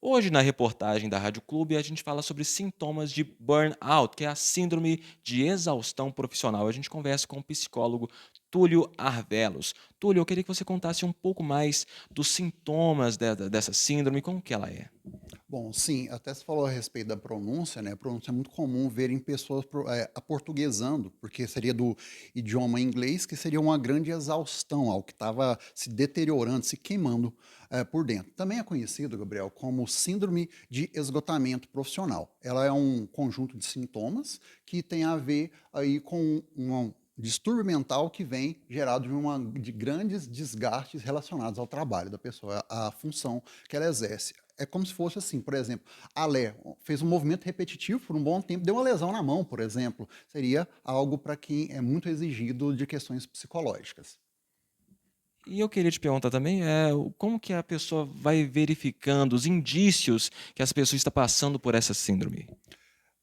Hoje, na reportagem da Rádio Clube, a gente fala sobre sintomas de burnout, que é a síndrome de exaustão profissional. A gente conversa com o psicólogo Túlio Arvelos. Túlio, eu queria que você contasse um pouco mais dos sintomas dessa síndrome, como que ela é. Bom, sim, até você falou a respeito da pronúncia, né? A pronúncia é muito comum ver em pessoas aportuguesando, porque seria do idioma inglês, que seria uma grande exaustão, algo que estava se deteriorando, se queimando por dentro. Também é conhecido, Gabriel, como síndrome de esgotamento profissional. Ela é um conjunto de sintomas que tem a ver aí com um distúrbio mental que vem gerado de grandes desgastes relacionados ao trabalho da pessoa, à função que ela exerce. É como se fosse assim, por exemplo, Alé fez um movimento repetitivo por um bom tempo, deu uma lesão na mão, por exemplo. Seria algo para quem é muito exigido de questões psicológicas. E eu queria te perguntar também, como que a pessoa vai verificando os indícios que essa pessoa está passando por essa síndrome?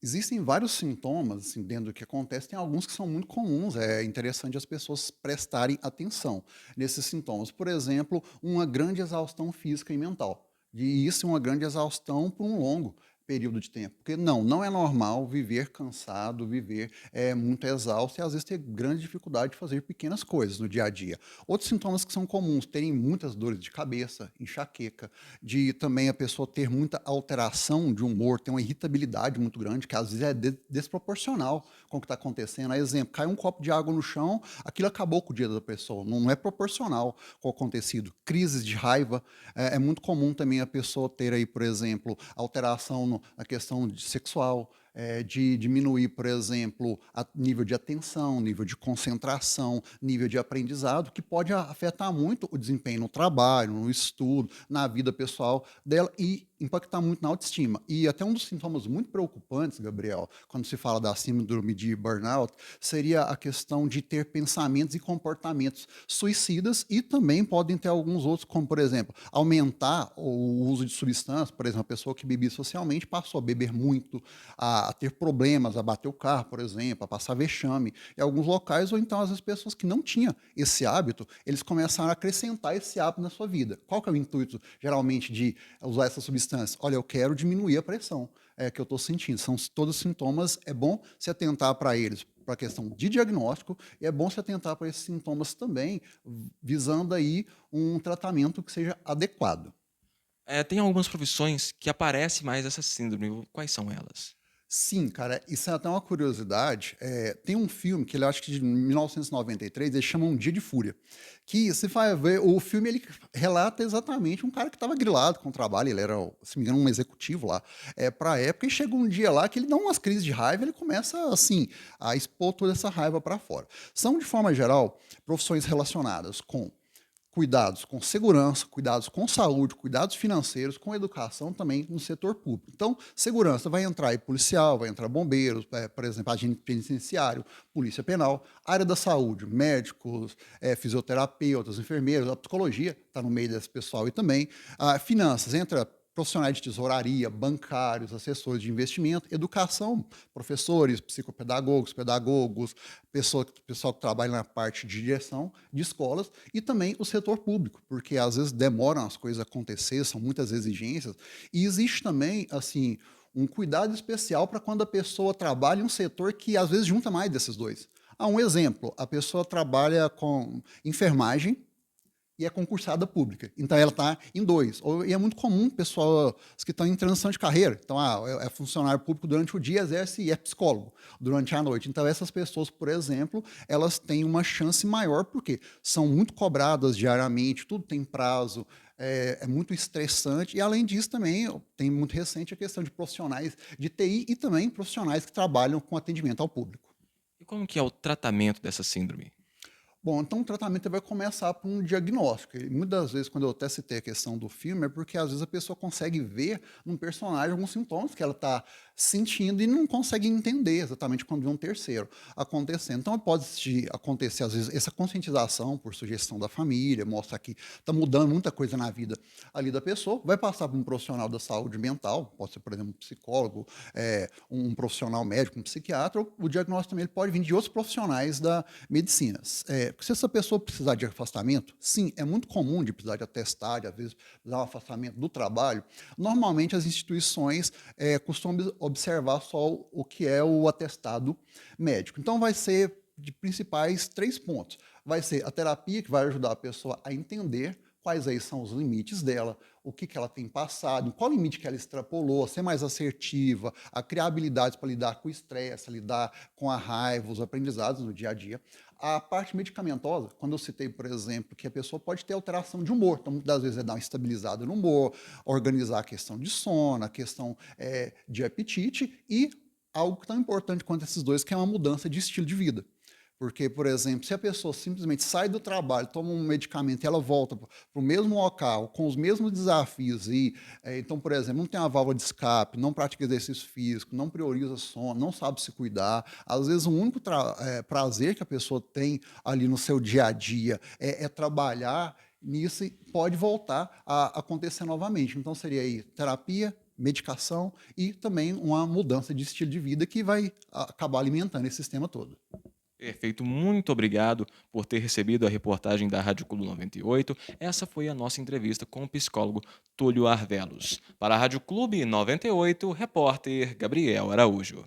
Existem vários sintomas assim, dentro do que acontece, tem alguns que são muito comuns, é interessante as pessoas prestarem atenção nesses sintomas. Por exemplo, uma grande exaustão física e mental. E isso é uma grande exaustão por um longo período de tempo. Porque não é normal viver cansado, viver muito exausto e às vezes ter grande dificuldade de fazer pequenas coisas no dia a dia. Outros sintomas que são comuns, terem muitas dores de cabeça, enxaqueca, de também a pessoa ter muita alteração de humor, ter uma irritabilidade muito grande, que às vezes é desproporcional com o que está acontecendo. Aí, exemplo, cai um copo de água no chão, aquilo acabou com o dia da pessoa, não é proporcional com o acontecido. Crises de raiva, é muito comum também a pessoa ter aí, por exemplo, alteração na questão sexual, de diminuir, por exemplo, nível de atenção, nível de concentração, nível de aprendizado, que pode afetar muito o desempenho no trabalho, no estudo, na vida pessoal dela e impactar muito na autoestima. E até um dos sintomas muito preocupantes, Gabriel, quando se fala da síndrome de burnout, seria a questão de ter pensamentos e comportamentos suicidas e também podem ter alguns outros, como, por exemplo, aumentar o uso de substâncias. Por exemplo, a pessoa que bebia socialmente passou a beber muito, a ter problemas, a bater o carro, por exemplo, a passar vexame em alguns locais, ou então às vezes pessoas que não tinham esse hábito, eles começaram a acrescentar esse hábito na sua vida. Qual que é o intuito, geralmente, de usar essa substância? Olha, eu quero diminuir a pressão que eu estou sentindo. São todos sintomas, é bom se atentar para eles, para a questão de diagnóstico, e é bom se atentar para esses sintomas também, visando aí um tratamento que seja adequado. Tem algumas profissões que aparece mais essa síndrome, quais são elas? Sim, cara, isso é até uma curiosidade. Tem um filme que ele acho que de 1993, ele chama Um Dia de Fúria. Que se vai ver, o filme ele relata exatamente um cara que estava grilado com o trabalho, ele era, se não me engano, um executivo lá, para a época, e chega um dia lá que ele dá umas crises de raiva, ele começa assim a expor toda essa raiva para fora. São, de forma geral, profissões relacionadas com cuidados com segurança, cuidados com saúde, cuidados financeiros, com educação também no setor público. Então, segurança vai entrar aí policial, vai entrar bombeiros, por exemplo, agente penitenciário, polícia penal, área da saúde, médicos, fisioterapeutas, enfermeiros, a psicologia está no meio desse pessoal e também finanças, entra profissionais de tesouraria, bancários, assessores de investimento, educação, professores, psicopedagogos, pedagogos, pessoal que trabalha na parte de direção de escolas e também o setor público, porque às vezes demoram as coisas a acontecer, são muitas exigências, e existe também, assim, um cuidado especial para quando a pessoa trabalha em um setor que às vezes junta mais desses dois. Um exemplo, a pessoa trabalha com enfermagem, e é concursada pública. Então ela está em 2. E é muito comum pessoas que estão em transição de carreira. Então, é funcionário público durante o dia, exerce e é psicólogo durante a noite. Então, essas pessoas, por exemplo, elas têm uma chance maior, porque são muito cobradas diariamente, tudo tem prazo, é muito estressante. E, além disso, também tem muito recente a questão de profissionais de TI e também profissionais que trabalham com atendimento ao público. E como que é o tratamento dessa síndrome? Bom, então o tratamento vai começar por um diagnóstico. E muitas das vezes, quando eu até citei a questão do filme, é porque às vezes a pessoa consegue ver num personagem alguns sintomas que ela está sentindo e não consegue entender exatamente quando vê um terceiro acontecendo. Então pode acontecer, às vezes, essa conscientização por sugestão da família, mostrar que está mudando muita coisa na vida ali da pessoa, vai passar por um profissional da saúde mental, pode ser, por exemplo, um psicólogo, um profissional médico, um psiquiatra, ou o diagnóstico também ele pode vir de outros profissionais da medicina. Porque se essa pessoa precisar de afastamento, sim, é muito comum de precisar de atestado, às vezes precisar de um afastamento do trabalho. Normalmente as instituições costumam observar só o que é o atestado médico. Então vai ser de principais 3 pontos. Vai ser a terapia, que vai ajudar a pessoa a entender quais aí são os limites dela, o que ela tem passado, em qual limite que ela extrapolou, a ser mais assertiva, a criar habilidades para lidar com o estresse, a lidar com a raiva, os aprendizados no dia a dia. A parte medicamentosa, quando eu citei, por exemplo, que a pessoa pode ter alteração de humor, então muitas das vezes é dar uma estabilizada no humor, organizar a questão de sono, a questão de apetite e algo tão importante quanto esses dois, que é uma mudança de estilo de vida. Porque, por exemplo, se a pessoa simplesmente sai do trabalho, toma um medicamento e ela volta para o mesmo local, com os mesmos desafios, então, por exemplo, não tem uma válvula de escape, não pratica exercício físico, não prioriza sono, não sabe se cuidar, às vezes o único prazer que a pessoa tem ali no seu dia a dia é trabalhar nisso e pode voltar a acontecer novamente. Então, seria aí terapia, medicação e também uma mudança de estilo de vida que vai acabar alimentando esse sistema todo. Perfeito, muito obrigado por ter recebido a reportagem da Rádio Clube 98. Essa foi a nossa entrevista com o psicólogo Túlio Arvelos. Para a Rádio Clube 98, repórter Gabriel Araújo.